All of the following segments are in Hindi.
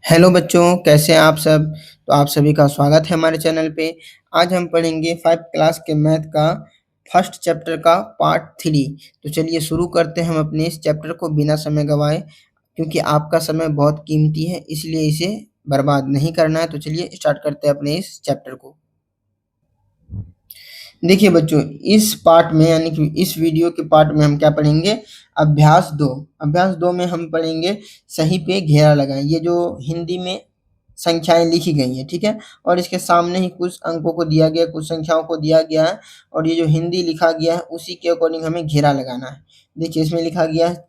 हेलो बच्चों, कैसे हैं आप सब? तो आप सभी का स्वागत है हमारे चैनल पे। आज हम पढ़ेंगे 5 क्लास के मैथ का फर्स्ट चैप्टर का पार्ट 3। तो चलिए शुरू करते हैं हम अपने इस चैप्टर को बिना समय गंवाए, क्योंकि आपका समय बहुत कीमती है, इसलिए इसे बर्बाद नहीं करना है। तो चलिए स्टार्ट करते हैं अपने इस चैप्टर को। देखिए बच्चों, इस पार्ट में यानी कि इस वीडियो के पार्ट में हम क्या पढ़ेंगे? अभ्यास 2 में हम पढ़ेंगे सही पे घेरा लगाएं। ये जो हिंदी में संख्याएं लिखी गई हैं, ठीक है, और इसके सामने ही कुछ अंकों को दिया गया, कुछ संख्याओं को दिया गया है, और ये जो हिंदी लिखा गया है उसी के अकॉर्डिंग हमें घेरा लगाना है। देखिए इसमें लिखा गया है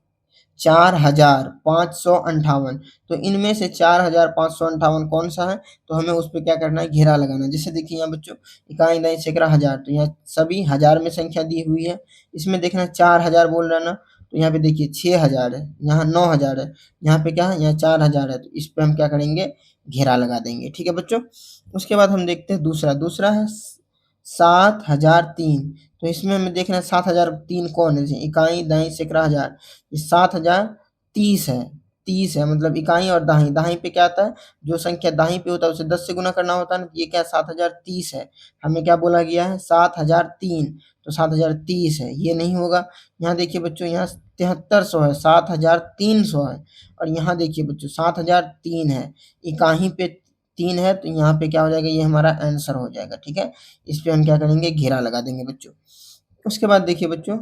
4558। तो इनमें से 4558 कौन सा है? तो हमें उस पे क्या करना है? घेरा लगाना है। जैसे देखिए यहाँ बच्चों, इकाई दई सैकड़ा हजार, तो यहाँ सभी हजार में संख्या दी हुई है। इसमें देखना 4000 बोल रहा है ना, तो यहाँ पे देखिए 6000 है, यहाँ 9000 है, यहाँ पे क्या है? यहाँ 4000 है। तो इस पे हम क्या करेंगे? घेरा लगा देंगे। ठीक है बच्चों। उसके बाद हम देखते हैं दूसरा दूसरा है 7003। तो इसमें हमें देखना है 7003 कौन है? जैसे इकाई दाई सैकड़ा हजार, ये 7030 है। 30 है मतलब इकाई और दाही, दाही पे क्या आता है? जो संख्या दाही पे होता है उसे 10 से गुना करना होता है ना। ये क्या 7030 है, हमें क्या बोला गया है? 7003। तो 7030 है, ये नहीं होगा। यहाँ देखिए बच्चों, यहाँ 7300 है, 7300 है, और यहाँ देखिए बच्चों 7003 है, इकाई पे 3 है, तो यहाँ पे क्या हो जाएगा? ये हमारा आंसर हो जाएगा। ठीक है, इस पे हम क्या करेंगे? घेरा लगा देंगे बच्चों। उसके बाद देखिए बच्चों,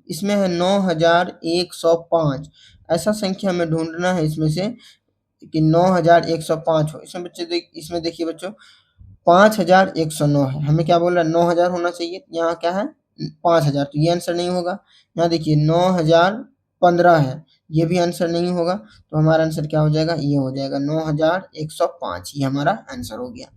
इसमें है 9105। ऐसा संख्या हमें ढूंढना है इसमें से कि 9105 हो। इसमें देखिए बच्चों 5109 है, हमें क्या बोल रहा है? 9000 होना चाहिए, यहाँ क्या है? 5000, तो ये आंसर नहीं होगा। यहाँ देखिए 9015 है, ये भी आंसर नहीं होगा। तो हमारा आंसर क्या हो जाएगा? ये हो जाएगा 9105, ये हमारा आंसर हो गया।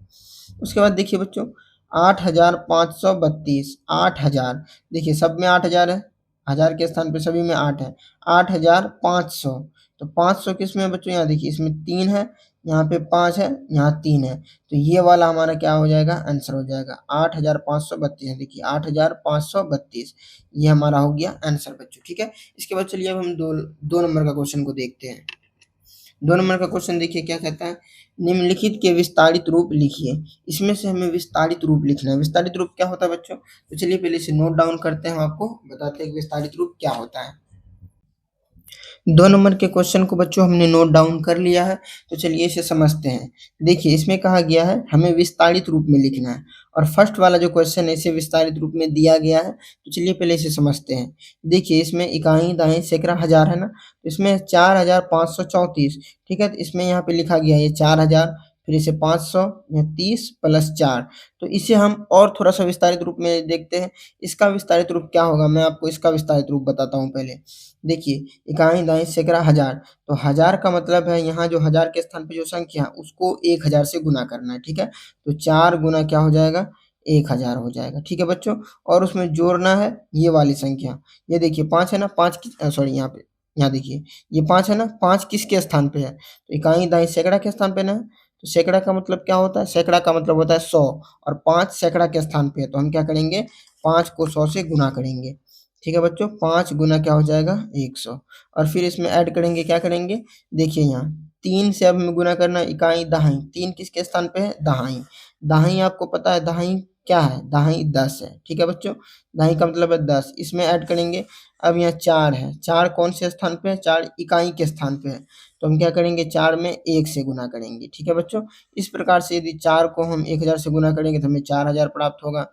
उसके बाद देखिए बच्चों 8532, 8000, देखिए सब में 8000 है, हजार के स्थान पे सभी में 8 है। 8500, तो 500 किस में है बच्चों? यहाँ देखिए इसमें 3 है, यहाँ पे 5 है, यहाँ 3 है, तो ये वाला हमारा क्या हो जाएगा? आंसर हो जाएगा 8532 है। देखिए 8532, ये हमारा हो गया आंसर बच्चों। ठीक है, इसके बाद चलिए अब हम दो नंबर का क्वेश्चन को देखते हैं। 2 नंबर का क्वेश्चन देखिए क्या कहता है? निम्नलिखित के विस्तारित रूप लिखिए। इसमें से हमें विस्तारित रूप लिखना है। विस्तारित रूप क्या होता है बच्चों? तो चलिए पहले इसे नोट डाउन करते हैं, हम आपको बताते हैं कि विस्तारित रूप क्या होता है। 2 नंबर के क्वेश्चन को बच्चों हमने नोट डाउन कर लिया है, तो चलिए इसे समझते हैं। देखिए इसमें कहा गया है हमें विस्तारित रूप में लिखना है, और फर्स्ट वाला जो क्वेश्चन है इसे विस्तारित रूप में दिया गया है। तो चलिए पहले इसे समझते हैं। देखिए इसमें इकाई दाई सैकड़ा हजार है ना, तो इसमें 4534। ठीक है, तो इसमें यहाँ पे लिखा गया है ये 4000, फिर इसे 500, या 30 प्लस 4। तो इसे हम और थोड़ा सा विस्तारित रूप में देखते हैं। इसका विस्तारित रूप क्या होगा? मैं आपको इसका विस्तारित रूप बताता हूँ पहले। देखिए इकाई दाई सैकड़ा हजार, तो हजार का मतलब है यहाँ जो हजार के स्थान पे जो संख्या है उसको 1000 से गुना करना है। ठीक है, तो 4 गुना क्या हो जाएगा? 1000 हो जाएगा। ठीक है बच्चों, और उसमें जोड़ना है ये वाली संख्या। ये देखिए 5 है ना, 5 सॉरी यहाँ पे, यहाँ देखिए ये 5 है ना, 5 किसके स्थान पे है? तो इकाई दाई सैकड़ा के स्थान पे ना है। तो सैकड़ा का मतलब क्या होता है? सैकड़ा का मतलब होता है 100, और 5 सैकड़ा के स्थान पे है, तो हम क्या करेंगे? 5 को 100 से गुना करेंगे। ठीक है बच्चों, 5 गुना क्या हो जाएगा? 100, और फिर इसमें ऐड करेंगे, क्या करेंगे? देखिए यहाँ 3 से अब हमें गुना करना है। इकाई दहाई, 3 किसके स्थान पे है? दहाई। दहाई आपको पता है दहाई क्या है? दहाई 10 है। ठीक है बच्चों, दहाई का मतलब है 10, इसमें ऐड करेंगे। अब यहाँ 4 है, 4 कौन से स्थान पे है? 4 इकाई के स्थान पे है, तो हम क्या करेंगे? 4 में 1 से गुना करेंगे। ठीक है बच्चों, इस प्रकार से यदि 4 को हम 1000 से गुना करेंगे तो हमें 4000 प्राप्त होगा।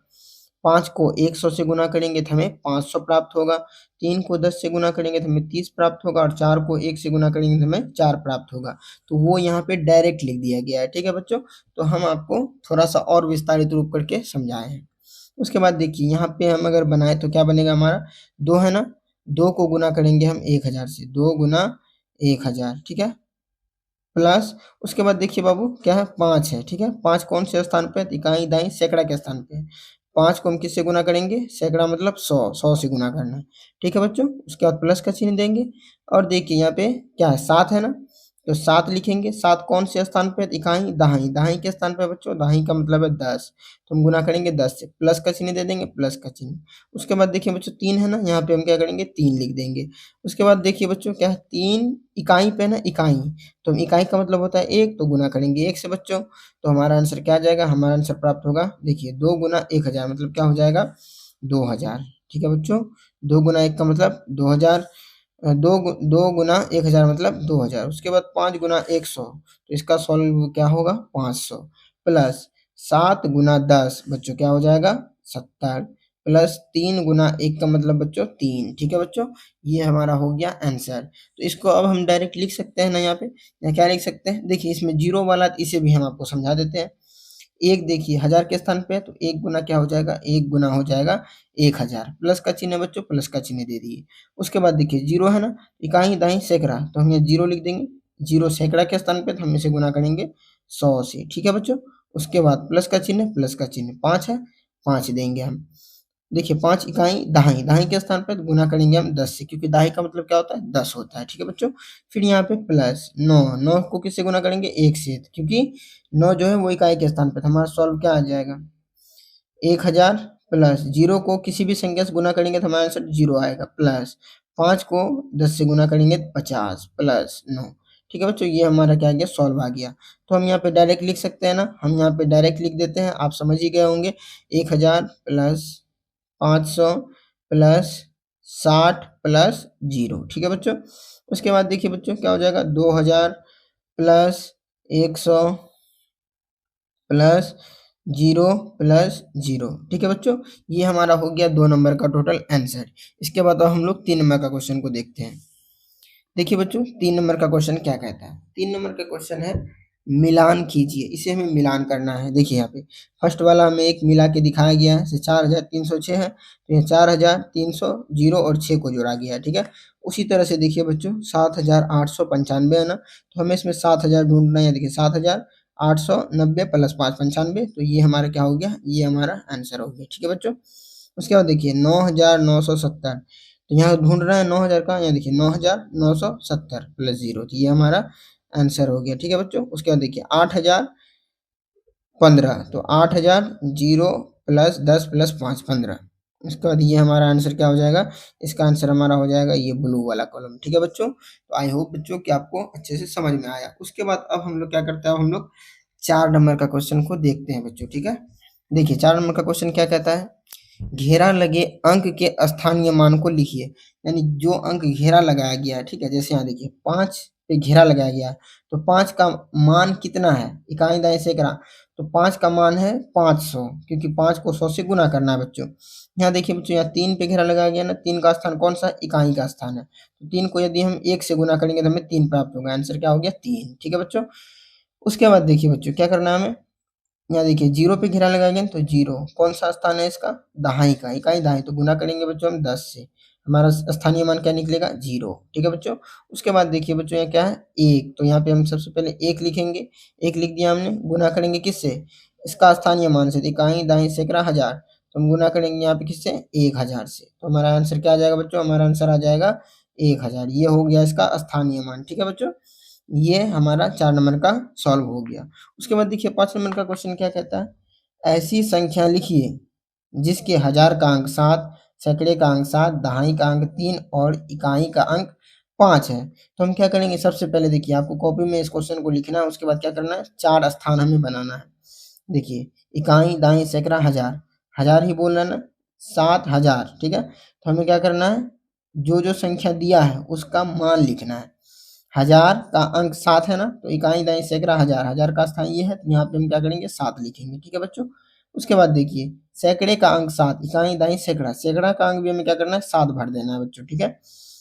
5 को 100 से गुना करेंगे तो हमें 500 प्राप्त होगा। 3 को 10 से गुना करेंगे तो हमें 30 प्राप्त होगा, और 4 को 1 से गुना करेंगे तो हमें 4 प्राप्त होगा। तो वो यहाँ पे डायरेक्ट लिख दिया गया है। ठीक है बच्चों, तो हम आपको थोड़ा सा और विस्तारित रूप करके समझाए हैं। उसके बाद देखिए यहाँ पे हम अगर बनाए तो क्या बनेगा हमारा? 2 है ना, 2 को गुना करेंगे हम 1000 से, 2 गुना 1000। ठीक है, प्लस उसके बाद देखिए बाबू क्या है? 5 है। ठीक है, 5 कौन से स्थान पे है? इकाई दाई सैकड़ा के स्थान पे है। 5 को हम किससे गुना करेंगे? सैकड़ा मतलब 100, 100 से गुना करना है। ठीक है बच्चों, उसके बाद प्लस का चिन्ह देंगे, और देखिए यहाँ पे क्या है? 7 है ना, तो 7 लिखेंगे। 7 कौन से स्थान पे? इकाई, दहाई। दहाई के स्थान पे बच्चों, दहाई का मतलब है 10, तो हम गुना करेंगे 10 से, प्लस का चिन्ह दे देंगे, प्लस का चिन्ह। उसके बाद देखिए बच्चों 3 है ना, यहाँ पे हम क्या करेंगे 3 लिख देंगे। उसके बाद देखिए बच्चों क्या है, 3 इकाई पे ना, इकाई, तो इकाई का मतलब होता है 1, तो गुना करेंगे 1 से बच्चों। तो हमारा आंसर क्या आ जाएगा? हमारा आंसर प्राप्त होगा, देखिए 2 गुना 1000 मतलब क्या हो जाएगा? 2000। ठीक है बच्चों, 2 गुना 1 का मतलब 2000, 2 गुना 1000 मतलब 2000। उसके बाद 5 गुना 100, तो इसका सॉल्व क्या होगा? 500, प्लस 7 गुना 10 बच्चों क्या हो जाएगा? 70, प्लस 3 गुना 1 का मतलब बच्चों 3। ठीक है बच्चों, ये हमारा हो गया आंसर। तो इसको अब हम डायरेक्ट लिख सकते हैं ना यहाँ पे, या क्या लिख सकते हैं? देखिए इसमें जीरो वाला, इसे भी हम आपको समझा देते हैं। एक देखिए 1000 के स्थान पे है, तो 1 गुना क्या हो जाएगा? 1 गुना हो जाएगा 1000, प्लस का चिन्ह है बच्चों, प्लस का चिन्ह दे दिए। उसके बाद देखिए जीरो है ना, इकाई, दहाई, सैकड़ा, तो हम ये जीरो लिख देंगे। जीरो सैकड़ा के स्थान पे, तो हम इसे गुना करेंगे 100 से। ठीक है बच्चों, उसके बाद प्लस का चिन्ह, प्लस का चिन्ह, 5 है, 5 देंगे हम। देखिए 5 इकाई, दहाई, दहाई के स्थान पे गुना करेंगे हम 10 से, क्योंकि दहाई का मतलब क्या होता है? 10 होता है। ठीक है बच्चों, फिर यहाँ पे प्लस 9, 9 को किससे गुना करेंगे? 1 से, क्योंकि 9 जो है वो इकाई के स्थान पे, तो हमारा सॉल्व क्या आ जाएगा? 1000, प्लस जीरो को किसी भी संख्या से गुना करेंगे तो हमारा आंसर जीरो आएगा, प्लस 5 को 10 से गुना करेंगे 50, प्लस 9। ठीक है बच्चों, ये हमारा क्या आ गया? सॉल्व आ गया। तो हम यहाँ पे डायरेक्ट लिख सकते हैं ना, हम यहाँ पे डायरेक्ट लिख देते हैं, आप समझ ही गए होंगे। 1000 प्लस 500 प्लस 60 प्लस जीरो। ठीक है बच्चों, उसके बाद देखिए बच्चों क्या हो जाएगा? 2000 plus 100 plus zero plus zero. ठीक है बच्चों, ये हमारा हो गया 2 नंबर का टोटल आंसर। इसके बाद अब हम लोग 3 नंबर का क्वेश्चन को देखते हैं। देखिए बच्चों 3 नंबर का क्वेश्चन क्या कहता है? 3 नंबर का क्वेश्चन है मिलान कीजिए, इसे हमें मिलान करना है। देखिए यहाँ पे फर्स्ट वाला हमें एक मिला के दिखाया गया है, से 4306 है, तो ये 4300 जीरो और 6 को जोड़ा गया है। ठीक है, उसी तरह से देखिए बच्चों 7895 है ना, तो हमें इसमें 7000 ढूंढना है। देखिए 7890 प्लस 5 95, तो ये हमारा क्या हो गया? ये हमारा आंसर हो गया। ठीक है बच्चों, उसके बाद देखिए 9970, तो यहाँ ढूंढ रहे हैं 9000 का, यहाँ देखिए 9970 प्लस जीरो, तो ये हमारा आंसर हो गया। ठीक है बच्चों, उसके बाद देखिए 8015, तो 8000 जीरो प्लस 10 प्लस 5 15। उसके बाद ये हमारा आंसर क्या हो जाएगा? इसका आंसर हमारा हो जाएगा ये ब्लू वाला कॉलम। ठीक है बच्चों, तो आई होप बच्चों कि आपको अच्छे से समझ में आया। उसके बाद अब हम लोग क्या करते हैं? अब हम लोग 4 नंबर का क्वेश्चन को देखते हैं बच्चों। ठीक है, देखिए 4 नंबर का क्वेश्चन क्या कहता है? घेरा लगे अंक के स्थानीय मान को लिखिए। यानी जो अंक घेरा लगाया गया है, ठीक है, जैसे यहाँ देखिए 5 पे घेरा लगाया गया है, तो 5 का मान कितना है? इकाई, दहाई, सैकड़ा, तो 5 का मान है 500, क्योंकि 5 को 100 से गुना करना है बच्चों। यहाँ देखिए बच्चों, यहाँ 3 पे घेरा लगाया गया ना, 3 का स्थान कौन सा? इकाई का स्थान है, तो 3 को यदि हम 1 से गुना करेंगे तो हमें 3 प्राप्त होगा। आंसर क्या हो गया? 3। ठीक है बच्चों, उसके बाद देखिए बच्चों क्या करना है हमें? यहाँ देखिए जीरो पे घेरा लगाएंगे तो जीरो कौन सा स्थान है इसका? दहाई का, इकाई दहाई, तो गुना करेंगे बच्चों हम 10 से, हमारा स्थानीय मान क्या निकलेगा? जीरो। ठीक है बच्चों, उसके बाद देखिए बच्चों यहाँ क्या है? एक, तो यहाँ पे हम सबसे पहले एक लिखेंगे। एक लिख दिया हमने, गुना करेंगे किससे? इसका स्थानीय मान से, इकाई, दहाई, सैकड़ा, हजार, तो हम गुना करेंगे यहाँ पे किससे? 1000 से। तो हमारा आंसर क्या आ जाएगा बच्चों? हमारा आंसर आ जाएगा 1000। ये हो गया इसका स्थानीय मान। ठीक है बच्चों, ये हमारा 4 नंबर का सॉल्व हो गया। उसके बाद देखिए 5 नंबर का क्वेश्चन क्या कहता है? ऐसी संख्या लिखिए जिसके हजार का अंक 7, सैकड़े का अंक 7, दहाई का अंक 3 और इकाई का अंक 5 है। तो हम क्या करेंगे? सबसे पहले देखिए आपको कॉपी में इस क्वेश्चन को लिखना है, उसके बाद क्या करना है? 4 स्थान हमें बनाना है। देखिए इकाई, दहाई, सैकड़ा, हजार, हजार ही बोलना ना, 7000। ठीक है, तो हमें क्या करना है? जो जो संख्या दिया है उसका मान लिखना है। हजार का अंक 7 है ना, तो इकाई, दहाई, सैकड़ा, हजार, हजार का स्थान ये है, तो यहाँ पे हम क्या करेंगे? 7 लिखेंगे। ठीक है बच्चों, उसके बाद देखिए सैकड़े का अंक 7, इकाई, दहाई, सैकड़ा, सैकड़ा का अंक भी हमें क्या करना है? 7 भर देना है बच्चों। ठीक है,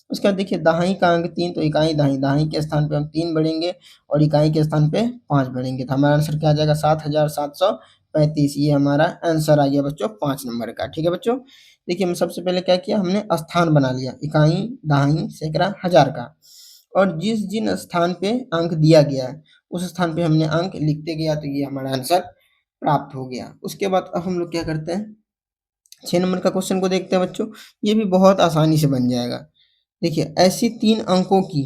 उसके बाद देखिए दहाई का अंक 3, तो इकाई, दहाई, दहाई के स्थान पे हम 3 बढ़ेंगे और इकाई के स्थान पे 5 बढ़ेंगे, तो हमारा आंसर क्या आ जाएगा? 7735। ये हमारा आंसर आ गया बच्चों 5 नंबर का। ठीक है बच्चों, देखिए हम सबसे पहले क्या किया? हमने स्थान बना लिया, इकाई, दहाई, सैकड़ा, हजार का, और जिस जिन स्थान पे अंक दिया गया है उस स्थान पे हमने अंक लिखते गया, तो ये हमारा आंसर प्राप्त हो गया। उसके बाद अब हम लोग क्या करते हैं? 6 नंबर का क्वेश्चन को देखते हैं बच्चों, ये भी बहुत आसानी से बन जाएगा। देखिए ऐसी 3 अंकों की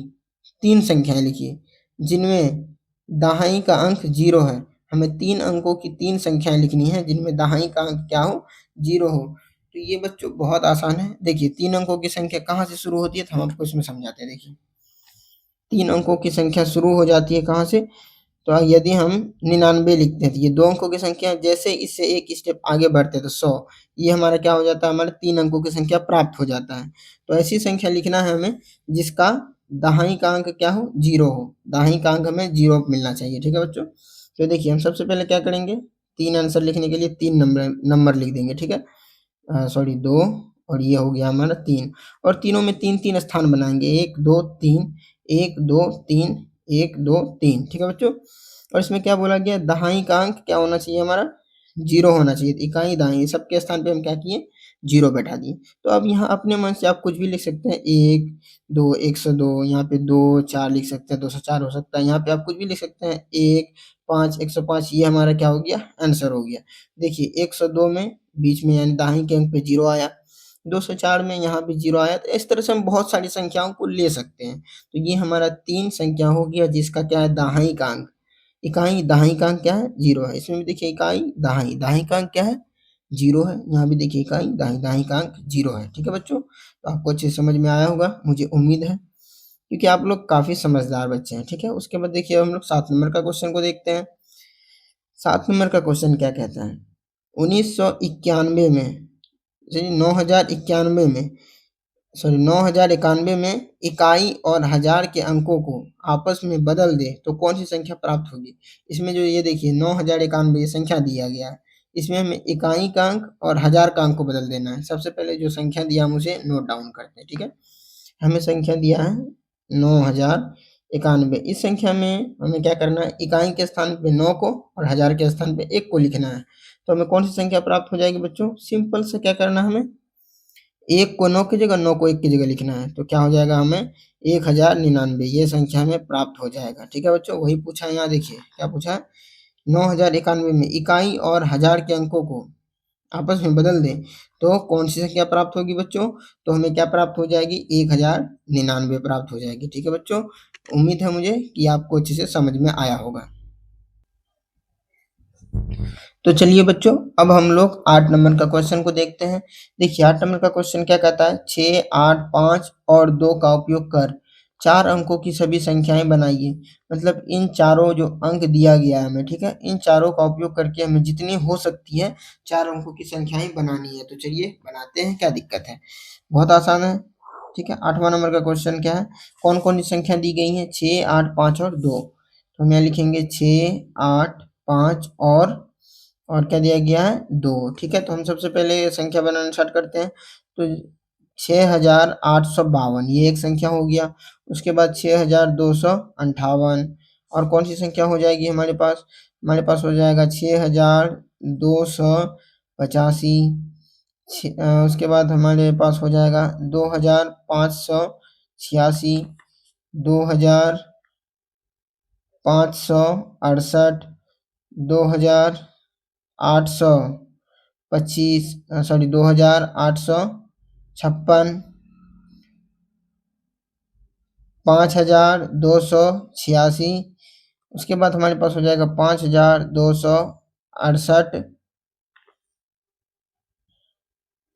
3 संख्याएं लिखिए जिनमें दहाई का अंक 0 है। हमें 3 अंकों की 3 संख्याएँ लिखनी है जिनमें दहाई का अंक क्या हो? 0 हो। तो ये बच्चों बहुत आसान है। देखिए 3 अंकों की संख्या कहाँ से शुरू होती है तो हम आपको इसमें समझाते हैं। देखिए 3 अंकों की संख्या शुरू हो जाती है कहाँ से? तो यदि हम 99 लिखते हैं तो ये 2 अंकों की संख्या है। जैसे इससे एक स्टेप आगे बढ़ते हैं तो 100, ये हमारा क्या हो जाता है? हमारा 3 अंकों की संख्या प्राप्त हो जाता है। तो ऐसी संख्या लिखना है हमें जिसका दहाई का अंक क्या हो? 0 हो। दहाई का अंक हमें 0 मिलना चाहिए। ठीक है बच्चों? तो देखिए हम सबसे पहले क्या करेंगे? 3 आंसर लिखने के लिए 3 नंबर लिख देंगे। ठीक है? सॉरी 2 और ये हो गया हमारा 3 और तीनों में 3-3 स्थान बनाएँगे। 1 2 3 1 2 3 1 2 3। ठीक है बच्चों? और इसमें क्या बोला गया? दहाई का अंक क्या होना चाहिए हमारा? 0 होना चाहिए। इकाई, दहाई सबके स्थान पे हम क्या किए? 0 बैठा दिए। तो अब यहाँ अपने मन से आप कुछ भी लिख सकते हैं। 1 2 102, यहाँ पे 2 4 लिख सकते हैं, 204 हो सकता है। यहाँ पे आप कुछ भी लिख सकते हैं। 1 5 105, ये हमारा क्या हो गया? आंसर हो गया। देखिए 102 में बीच में यानी दाहिने के अंक पे 0 आया, 204 में यहाँ भी 0 आया। तो इस तरह से हम बहुत सारी संख्याओं को ले सकते हैं। तो ये हमारा 3 संख्या हो गया जिसका क्या है? दहाई का अंक। इकाई, दहाई का अंक क्या है? 0 है। इसमें भी देखिए इकाई, दहाई, दहाई का अंक क्या है? 0 है। यहाँ भी देखिए इकाई, दहाई, दहाई का अंक 0 है। ठीक है बच्चों? तो आपको अच्छे से समझ में आया होगा, मुझे उम्मीद है, क्योंकि आप लोग काफ़ी समझदार बच्चे हैं। ठीक है? उसके बाद देखिए हम लोग 7 नंबर का क्वेश्चन को देखते हैं। 7 नंबर का क्वेश्चन क्या कहता है? 1991 में, 9091 में, सॉरी 9091 में इकाई और हजार के अंकों को आपस में बदल दे तो कौन सी संख्या प्राप्त होगी? इसमें जो ये देखिए 9091 ये संख्या दिया गया है, इसमें हमें इकाई का अंक और हजार का अंक को बदल देना है। सबसे पहले जो संख्या दिया हम उसे नोट डाउन करते हैं। ठीक है? हमें संख्या दिया है 9091। इस संख्या में हमें क्या करना है? इकाई के स्थान पे 9 को और हजार के स्थान पे 1 को लिखना है। तो हमें कौन सी संख्या प्राप्त हो जाएगी बच्चों? सिंपल से क्या करना है हमें? 1 को 9 की जगह, 9 को 1 की जगह लिखना है। तो क्या हो जाएगा? हमें 1099 ये संख्या हमें प्राप्त हो जाएगा। ठीक है बच्चों? वही पूछा है यहाँ, देखिए क्या पूछा है? 9091 में इकाई और हजार के अंकों को आपस में बदल दें तो कौन सी संख्या प्राप्त होगी बच्चों? तो हमें क्या प्राप्त हो जाएगी? 1099 प्राप्त हो जाएगी। ठीक है बच्चों? उम्मीद है मुझे कि आपको अच्छे से समझ में आया होगा। तो चलिए बच्चों, अब हम लोग 8 नंबर का क्वेश्चन को देखते हैं। देखिए 8 नंबर का क्वेश्चन क्या कहता है? 6 8 5 और 2 का उपयोग कर 4 अंकों की सभी संख्याएं बनाइए। मतलब इन चारों जो अंक दिया गया है हमें, ठीक है, इन चारों का उपयोग करके हमें जितनी हो सकती है 4 अंकों की संख्याएं बनानी है। तो चलिए बनाते हैं, क्या दिक्कत है? बहुत आसान है। ठीक है? 8वां नंबर का क्वेश्चन क्या है? कौन कौन सी संख्या दी गई है? 6 8 5 और 2। तो हम यहाँ लिखेंगे 6 8 5 और क्या दिया गया है? 2। ठीक है? तो हम सबसे पहले संख्या बनाना स्टार्ट करते हैं। तो 6852 ये एक संख्या हो गया। उसके बाद 6258 और कौन सी संख्या हो जाएगी हमारे पास? हमारे पास हो जाएगा 6285। उसके बाद हमारे पास हो जाएगा 2586, 2568, 2825, सॉरी 2856, 5286। उसके बाद हमारे पास हो जाएगा 5268,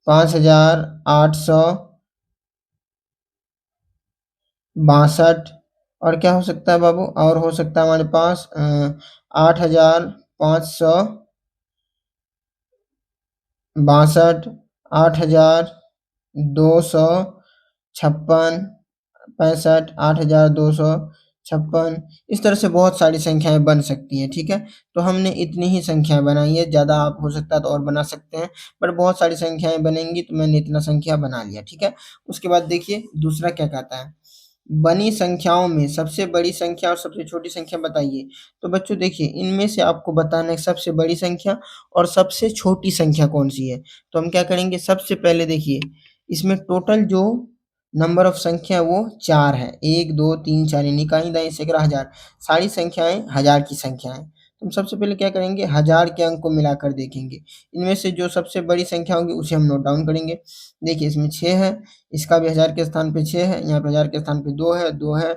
5862 और क्या हो सकता है बाबू? और हो सकता है हमारे पास 8562, 8256, 65, 8256। इस तरह से बहुत सारी संख्याएं बन सकती हैं। ठीक है? तो हमने इतनी ही संख्याएं बनाई है, ज़्यादा आप हो सकता है तो और बना सकते हैं, पर बहुत सारी संख्याएं बनेंगी तो मैंने इतना संख्या बना लिया। ठीक है? उसके बाद देखिए दूसरा क्या कहता है? बनी संख्याओं में सबसे बड़ी संख्या और सबसे छोटी संख्या बताइए। तो बच्चों देखिए इनमें से आपको बताना है सबसे बड़ी संख्या और सबसे छोटी संख्या कौन सी है। तो हम क्या करेंगे? सबसे पहले देखिए इसमें टोटल जो नंबर ऑफ संख्या है वो 4 है। 1 2 3 4 यानी इकाई, दाई, सैकड़ा, हजार। सारी संख्याएं हजार की संख्या है। तो हम सबसे पहले क्या करेंगे? हजार के अंक को मिलाकर देखेंगे। इनमें से जो सबसे बड़ी संख्या होगी उसे हम नोट डाउन करेंगे। देखिए इसमें 6 है, इसका भी हजार के स्थान पे 6 है, यहाँ पे हजार के स्थान पे 2 है, 2 है,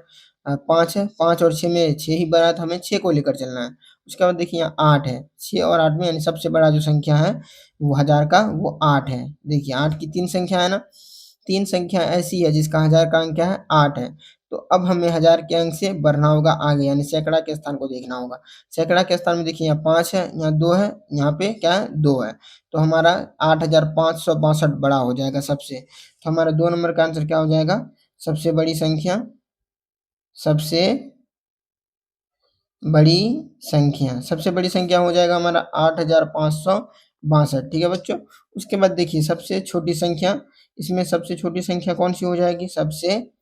5 है, 5 और 6 में 6 ही बड़ा है तो हमें 6 को लेकर चलना है। उसके बाद देखिए यहाँ 8 है, 6 और 8 में यानी सबसे बड़ा जो संख्या है वो 1000 का वो 8 है। देखिए 8 की 3 संख्या है ना, 3 संख्या ऐसी है जिसका 1000 का अंक क्या है 8 है। तो अब हमें 1000 के अंक से बढ़ना होगा आगे, यानी सैकड़ा के स्थान को देखना होगा। सैकड़ा के स्थान में देखिए यहाँ 5 है, यहाँ 2 है, यहाँ पे क्या है 2 है। तो हमारा 8562 बड़ा हो जाएगा सबसे। तो हमारा 2 नंबर का आंसर क्या हो जाएगा, सबसे बड़ी संख्या, सबसे बड़ी सबसे बड़ी संख्या हो जाएगा हमारा 8562। ठीक है बच्चों। उसके बाद देखिए सबसे छोटी संख्या, इसमें सबसे छोटी संख्या कौन सी हो जाएगी, सबसे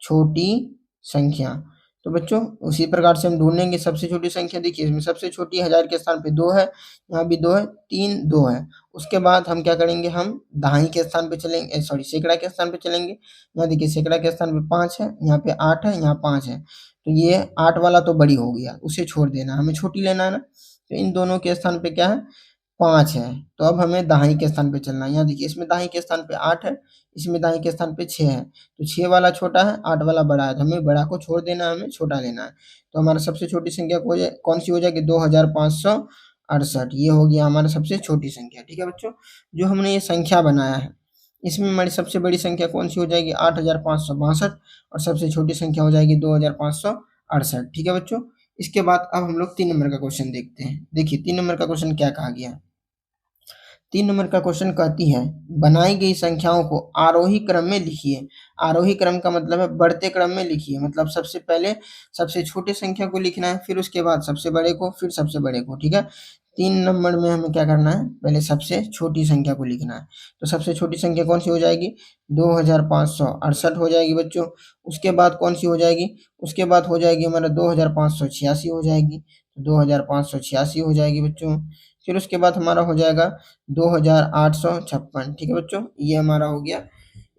छोटी संख्या। तो बच्चों उसी प्रकार से हम ढूंढेंगे सबसे छोटी संख्या। देखिए इसमें सबसे छोटी 1000 के स्थान पे 2 है, यहाँ भी 2 है, 3 2 है। उसके बाद हम क्या करेंगे, हम दहाई के स्थान पे चलेंगे, सॉरी सैकड़ा के स्थान पे चलेंगे। यहाँ देखिए सैकड़ा के स्थान पे 5 है, यहाँ पे 8 है, यहाँ 5 है। तो ये 8 वाला तो बड़ी हो गया, उसे छोड़ देना, हमें छोटी लेना है ना। तो इन दोनों के स्थान पे क्या है 5 है। तो अब हमें दाहिनी के स्थान पे चलना है। यहाँ देखिए इसमें दाहिनी के स्थान पे 8 है, इसमें दाहिनी के स्थान पे 6 है। तो 6 वाला छोटा है, 8 वाला बड़ा है, तो हमें बड़ा को छोड़ देना है, हमें छोटा लेना है। तो हमारा सबसे छोटी संख्या कौन सी हो जाएगी, 2568। ये हो गया हमारा सबसे छोटी संख्या। ठीक है बच्चों, जो हमने ये संख्या बनाया है इसमें हमारी सबसे बड़ी संख्या कौन सी हो जाएगी 8562 और सबसे छोटी संख्या हो जाएगी 2568। ठीक है बच्चों। इसके बाद अब हम लोग 3 नंबर का क्वेश्चन देखते हैं। देखिए 3 नंबर का क्वेश्चन क्या कहा गया है। 3 नंबर का क्वेश्चन कहती है बनाई गई संख्याओं को आरोही क्रम में लिखिए। आरोही क्रम का मतलब है बढ़ते क्रम में लिखिए, मतलब सबसे पहले सबसे छोटे संख्या को लिखना है, फिर उसके बाद सबसे बड़े को, फिर सबसे बड़े को। ठीक है, 3 नंबर में हमें क्या करना है, पहले सबसे छोटी संख्या को लिखना है। तो सबसे छोटी संख्या कौन सी हो जाएगी 2568 हो जाएगी बच्चों। उसके बाद कौन सी हो जाएगी, उसके बाद हो जाएगी हमारा 2586 हो जाएगी। 2586 हो जाएगी बच्चों। फिर उसके बाद हमारा हो जाएगा 2856। ठीक है बच्चों, ये हमारा हो गया।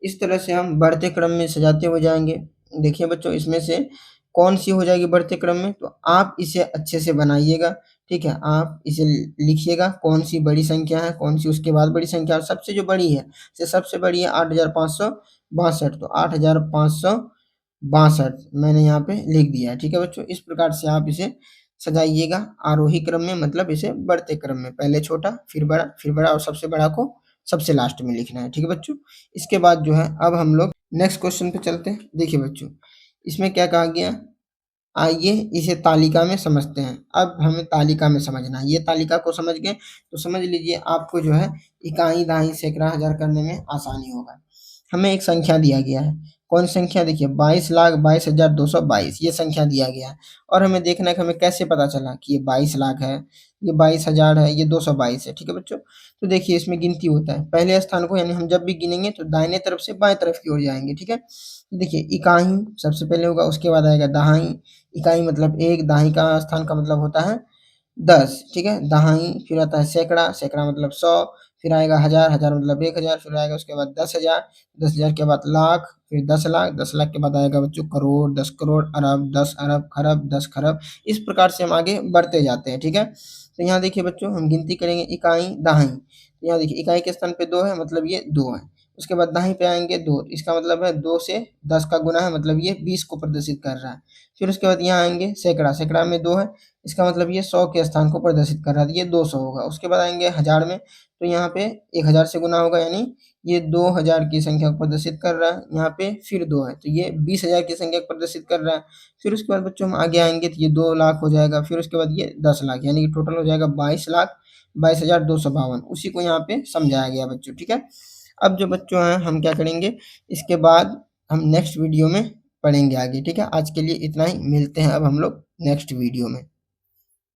इस तरह से हम बढ़ते क्रम में सजाते हुए जाएंगे। देखिए बच्चों इसमें से कौन सी हो जाएगी बढ़ते क्रम में, तो आप इसे अच्छे से बनाइएगा। ठीक है, आप इसे लिखिएगा कौन सी बड़ी संख्या है, कौन सी उसके बाद बड़ी संख्या, और सबसे जो बड़ी है सबसे बड़ी है 8562। तो 8562 मैंने यहाँ पे लिख दिया है। ठीक है बच्चों, इस प्रकार से आप इसे सजाइएगा आरोही क्रम में, मतलब इसे बढ़ते क्रम में, पहले छोटा फिर बड़ा और सबसे बड़ा को सबसे लास्ट में लिखना है। ठीक है बच्चों। इसके बाद जो है अब हम लोग नेक्स्ट क्वेश्चन पे चलते हैं। देखिए बच्चों इसमें क्या कहा गया, आइए इसे तालिका में समझते हैं। अब हमें तालिका में समझना है। ये तालिका को समझ गए तो समझ लीजिए आपको जो है इकाई दहाई सैकड़ा हजार करने में आसानी होगा। हमें एक संख्या दिया गया है, कौन संख्या, देखिए 22,22,222 ये संख्या दिया गया है। और हमें देखना है कि हमें कैसे पता चला कि ये 22 लाख है, ये 22,000 है, ये 222 है। ठीक है बच्चों, तो देखिए इसमें गिनती होता है, पहले स्थान को यानी हम जब भी गिनेंगे तो दाहिने तरफ से बाएं तरफ की ओर जाएंगे। ठीक है, देखिए इकाई सबसे पहले होगा, उसके बाद आएगा दहाई। इकाई मतलब एक, दहाई का स्थान का मतलब होता है 10। ठीक है, दहाई, फिर आता है सैकड़ा, सैकड़ा मतलब 100, फिर आएगा हजार, हजार मतलब 1000, फिर आएगा उसके बाद 10,000, 10,000 के बाद लाख, फिर 10 लाख, 10 लाख के बाद आएगा बच्चों करोड़, 10 करोड़, अरब, 10 अरब, खरब, 10 खरब। इस प्रकार से हम आगे बढ़ते जाते हैं। ठीक है, तो यहाँ देखिए बच्चों हम गिनती करेंगे इकाई दहाई। तो यहाँ देखिए इकाई के स्थान पे 2 है, मतलब ये 2 है। उसके बाद दहाई पे आएंगे 2, इसका मतलब है 2 से 10 का गुना है, मतलब ये 20 को प्रदर्शित कर रहा है। फिर उसके बाद यहाँ आएंगे सैकड़ा, सैकड़ा में 2 है, इसका मतलब ये 100 के स्थान को प्रदर्शित कर रहा है, ये 200 होगा। उसके बाद आएंगे हजार में, तो यहाँ पे 1000 से गुना होगा, यानी ये 2000 की संख्या को प्रदर्शित कर रहा है। यहाँ पे फिर 2 है, तो ये 20,000 की संख्या को प्रदर्शित कर रहा है। फिर उसके बाद बच्चों हम आगे आएंगे तो ये 2 लाख हो जाएगा, फिर उसके बाद ये 10 लाख, यानी कि टोटल हो जाएगा 22,22,252। उसी को यहाँ पे समझाया गया बच्चों। ठीक है, अब जो बच्चों हैं हम क्या करेंगे, इसके बाद हम नेक्स्ट वीडियो में पढ़ेंगे आगे। ठीक है, आज के लिए इतना ही, मिलते हैं अब हम लोग नेक्स्ट वीडियो में।